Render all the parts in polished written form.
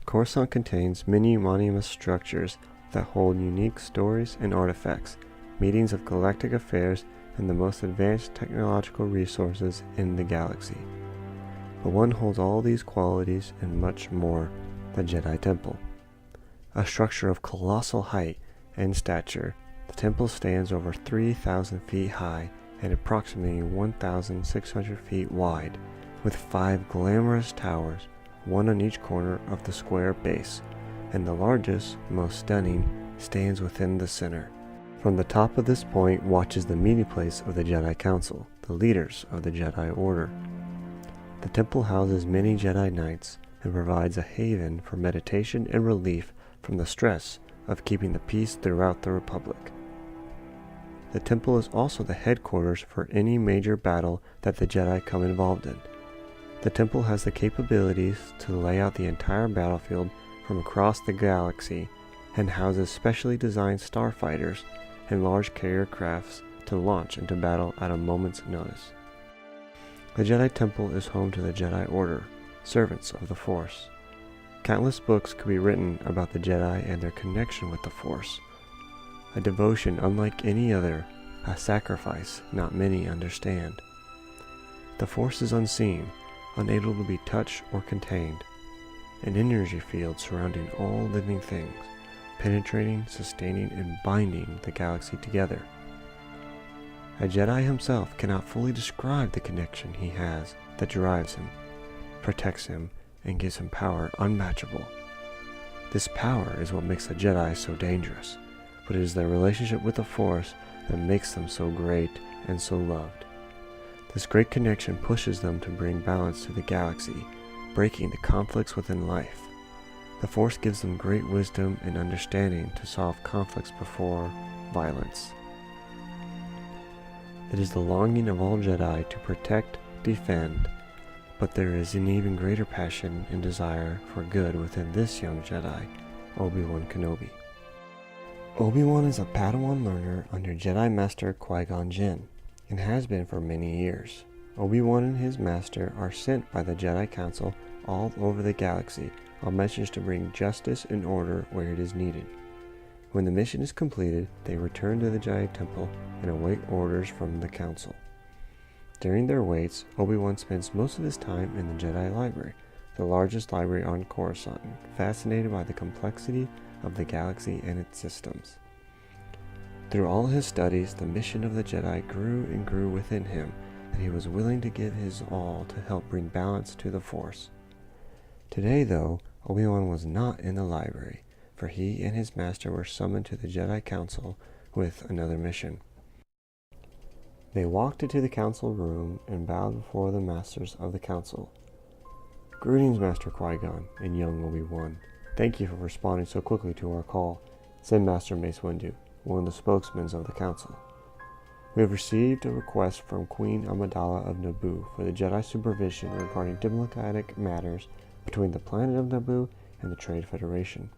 Coruscant contains many monumental structures that hold unique stories and artifacts, meetings of galactic affairs, and the most advanced technological resources in the galaxy. But one holds all these qualities and much more, the Jedi Temple. A structure of colossal height and stature, the temple stands over 3,000 feet high and approximately 1,600 feet wide, with 5 glamorous towers, one on each corner of the square base, and the largest, most stunning, stands within the center. From the top of this point watches the meeting place of the Jedi Council, the leaders of the Jedi Order. The temple houses many Jedi Knights and provides a haven for meditation and relief from the stress of keeping the peace throughout the Republic. The temple is also the headquarters for any major battle that the Jedi come involved in. The temple has the capabilities to lay out the entire battlefield from across the galaxy and houses specially designed starfighters and large carrier crafts to launch into battle at a moment's notice. The Jedi Temple is home to the Jedi Order, servants of the Force. Countless books could be written about the Jedi and their connection with the Force. A devotion unlike any other, a sacrifice not many understand. The Force is unseen, unable to be touched or contained, an energy field surrounding all living things, penetrating, sustaining, and binding the galaxy together. A Jedi himself cannot fully describe the connection he has that drives him, protects him, and gives him power unmatchable. This power is what makes the Jedi so dangerous, but it is their relationship with the Force that makes them so great and so loved. This great connection pushes them to bring balance to the galaxy, breaking the conflicts within life. The Force gives them great wisdom and understanding to solve conflicts before violence. It is the longing of all Jedi to protect, defend, but there is an even greater passion and desire for good within this young Jedi, Obi-Wan Kenobi. Obi-Wan is a Padawan learner under Jedi Master Qui-gon Jinn, and has been for many years. Obi-Wan and his master are sent by the Jedi Council all over the galaxy on missions to bring justice and order where it is needed. When the mission is completed, they return to the Jedi Temple and await orders from the Council. During their waits, Obi-Wan spends most of his time in the Jedi Library, the largest library on Coruscant, fascinated by the complexity of the galaxy and its systems. Through all his studies, the mission of the Jedi grew and grew within him, and he was willing to give his all to help bring balance to the Force. Today, though, Obi-Wan was not in the library, for he and his master were summoned to the Jedi Council with another mission. They walked into the council room and bowed before the masters of the council. "Greetings, Master Qui-Gon and young Obi-Wan. Thank you for responding so quickly to our call," said Master Mace Windu, one of the spokesmen of the council. "We have received a request from Queen Amidala of Naboo for the Jedi supervision regarding diplomatic matters between the planet of Naboo and the Trade Federation."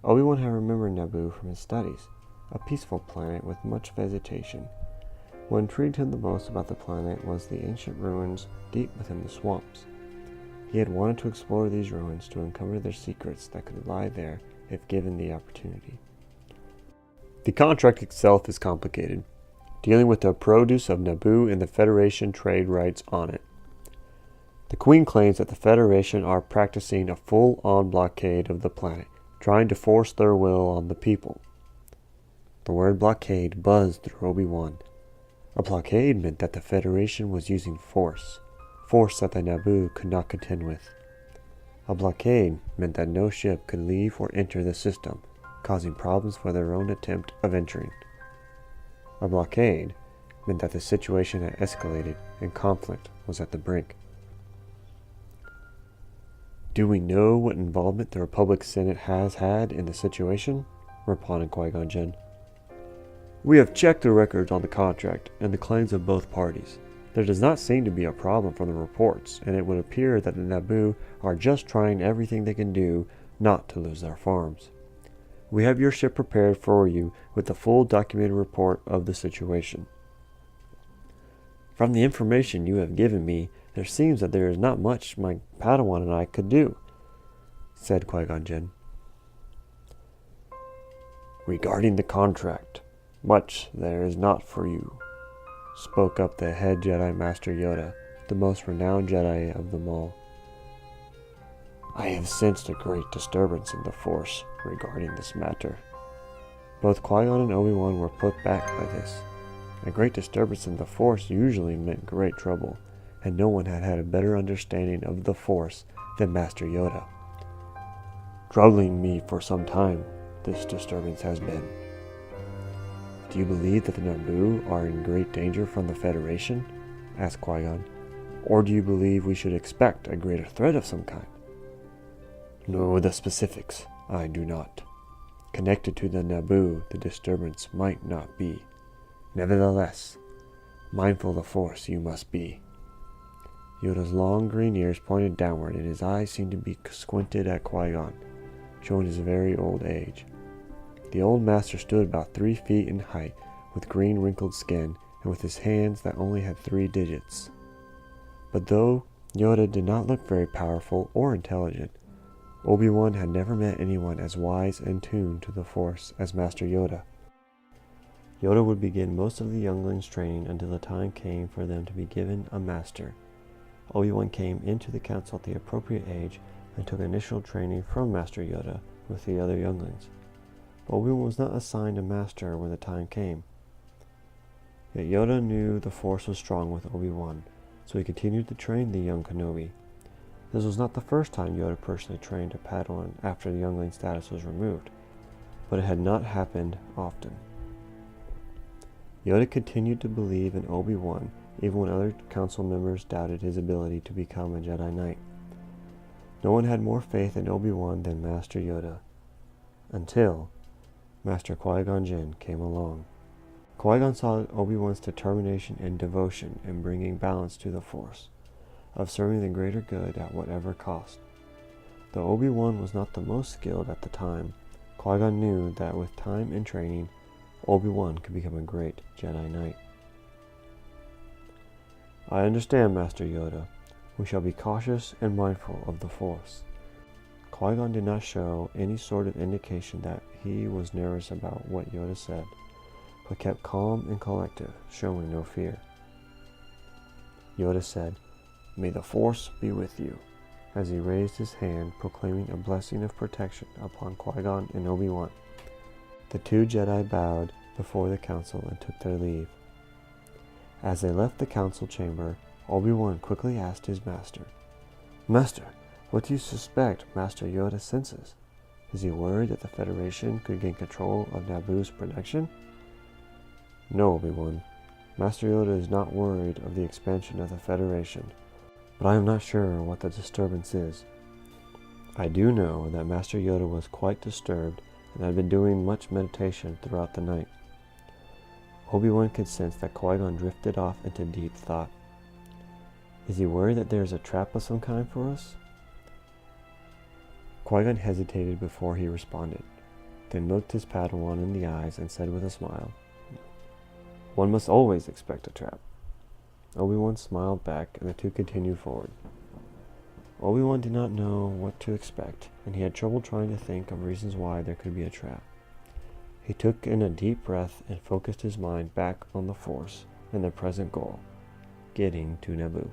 Obi-Wan had remembered Naboo from his studies, a peaceful planet with much vegetation. What intrigued him the most about the planet was the ancient ruins deep within the swamps. He had wanted to explore these ruins to uncover their secrets that could lie there if given the opportunity. "The contract itself is complicated, dealing with the produce of Naboo and the Federation trade rights on it. The Queen claims that the Federation are practicing a full-on blockade of the planet, trying to force their will on the people." The word blockade buzzed through Obi-Wan. A blockade meant that the Federation was using force that the Naboo could not contend with. A blockade meant that no ship could leave or enter the system, causing problems for their own attempt of entering. A blockade meant that the situation had escalated and conflict was at the brink. "Do we know what involvement the Republic Senate has had in the situation?" responded Qui-Gon Jinn. "We have checked the records on the contract and the claims of both parties. There does not seem to be a problem from the reports, and it would appear that the Naboo are just trying everything they can do not to lose their farms. We have your ship prepared for you with the full documented report of the situation." "From the information you have given me, there seems that there is not much my Padawan and I could do. said Qui-Gon Jinn. "Regarding the contract, much there is not for you," spoke up the head Jedi Master Yoda, the most renowned Jedi of them all. "I have sensed a great disturbance in the Force regarding this matter." Both Qui-Gon and Obi-Wan were put back by this. A great disturbance in the Force usually meant great trouble, and no one had had a better understanding of the Force than Master Yoda. "Troubling me for some time, this disturbance has been. Do you believe that the Naboo are in great danger from the Federation?" asked Qui-Gon. "Or do you believe we should expect a greater threat of some kind?" "No, the specifics, I do not. Connected to the Naboo, the disturbance might not be. Nevertheless, mindful of the Force you must be." Yoda's long green ears pointed downward, and his eyes seemed to be squinted at Qui-Gon, showing his very old age. The old master stood about 3 feet in height, with green wrinkled skin, and with his hands that only had 3 digits. But though Yoda did not look very powerful or intelligent, Obi-Wan had never met anyone as wise and tuned to the Force as Master Yoda. Yoda would begin most of the younglings' training until the time came for them to be given a master. Obi-Wan came into the council at the appropriate age and took initial training from Master Yoda with the other younglings. But Obi-Wan was not assigned a master when the time came. Yet Yoda knew the Force was strong with Obi-Wan, so he continued to train the young Kenobi. This was not the first time Yoda personally trained a Padawan after the youngling status was removed, but it had not happened often. Yoda continued to believe in Obi-Wan even when other council members doubted his ability to become a Jedi Knight. No one had more faith in Obi-Wan than Master Yoda, until Master Qui-Gon Jinn came along. Qui-Gon saw Obi-Wan's determination and devotion in bringing balance to the Force, of serving the greater good at whatever cost. Though Obi-Wan was not the most skilled at the time, Qui-Gon knew that with time and training, Obi-Wan could become a great Jedi Knight. "I understand, Master Yoda. We shall be cautious and mindful of the Force." Qui-Gon did not show any sort of indication that he was nervous about what Yoda said, but kept calm and collective, showing no fear. Yoda said, "May the Force be with you," as he raised his hand, proclaiming a blessing of protection upon Qui-Gon and Obi-Wan. The 2 Jedi bowed before the council and took their leave. As they left the council chamber, Obi-Wan quickly asked his master, "Master, what do you suspect Master Yoda senses? Is he worried that the Federation could gain control of Naboo's protection?" "No, Obi-Wan. Master Yoda is not worried of the expansion of the Federation, but I am not sure what the disturbance is. I do know that Master Yoda was quite disturbed and had been doing much meditation throughout the night." Obi-Wan could sense that Qui-Gon drifted off into deep thought. "Is he worried that there is a trap of some kind for us?" Qui-Gon hesitated before he responded, then looked his Padawan in the eyes and said with a smile, "One must always expect a trap." Obi-Wan smiled back, and the 2 continued forward. Obi-Wan did not know what to expect, and he had trouble trying to think of reasons why there could be a trap. He took in a deep breath and focused his mind back on the Force and their present goal, getting to Naboo.